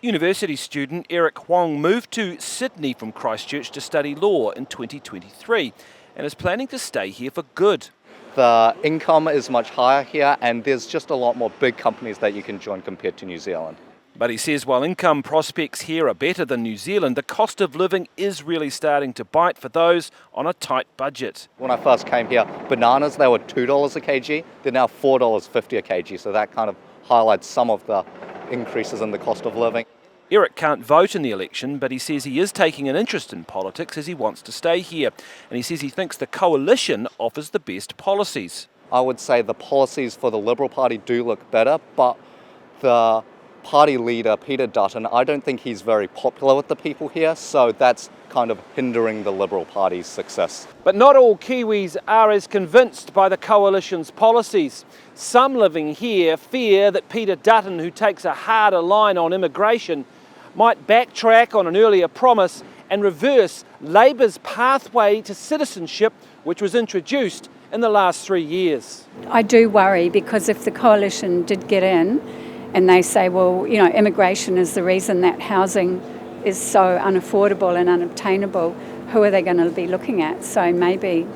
University student Eric Huang moved to Sydney from Christchurch to study law in 2023 and is planning to stay here for good. The income is much higher here and there's just a lot more big companies that you can join compared to New Zealand. But he says while income prospects here are better than New Zealand, the cost of living is really starting to bite for those on a tight budget. When I first came here, bananas, they were $2 a kg. They're now $4.50 a kg, so that kind of highlights some of the increases in the cost of living. Eric can't vote in the election, but he says he is taking an interest in politics as he wants to stay here. And he says he thinks the coalition offers the best policies. I would say the policies for the Liberal Party do look better, but the party leader, Peter Dutton, I don't think he's very popular with the people here, so that's kind of hindering the Liberal Party's success. But not all Kiwis are as convinced by the coalition's policies. Some living here fear that Peter Dutton, who takes a harder line on immigration, might backtrack on an earlier promise and reverse Labor's pathway to citizenship, which was introduced in the last 3 years. I do worry because if the coalition did get in and they say, well, you know, immigration is the reason that housing is so unaffordable and unobtainable, who are they going to be looking at? So maybe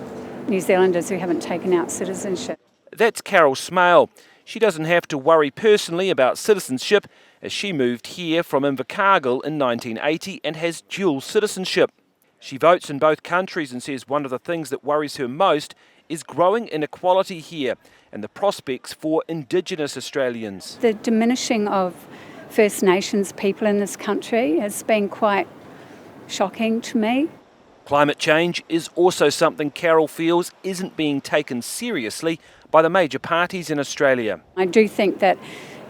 New Zealanders who haven't taken out citizenship. That's Carol Smale. She doesn't have to worry personally about citizenship as she moved here from Invercargill in 1980 and has dual citizenship. She votes in both countries and says one of the things that worries her most is growing inequality here and the prospects for Indigenous Australians. The diminishing of First Nations people in this country has been quite shocking to me. Climate change is also something Carol feels isn't being taken seriously by the major parties in Australia. I do think that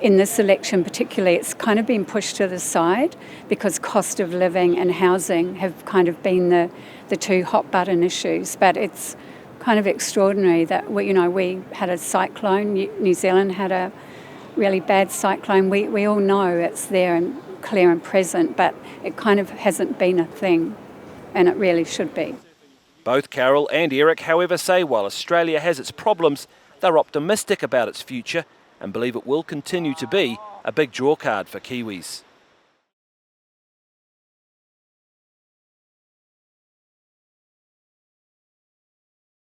in this election particularly it's kind of been pushed to the side because cost of living and housing have kind of been the two hot button issues. But it's kind of extraordinary that we had a cyclone, New Zealand had a really bad cyclone. We all know it's there and clear and present, but it kind of hasn't been a thing, and it really should be. Both Carol and Eric, however, say while Australia has its problems, they're optimistic about its future and believe it will continue to be a big drawcard for Kiwis.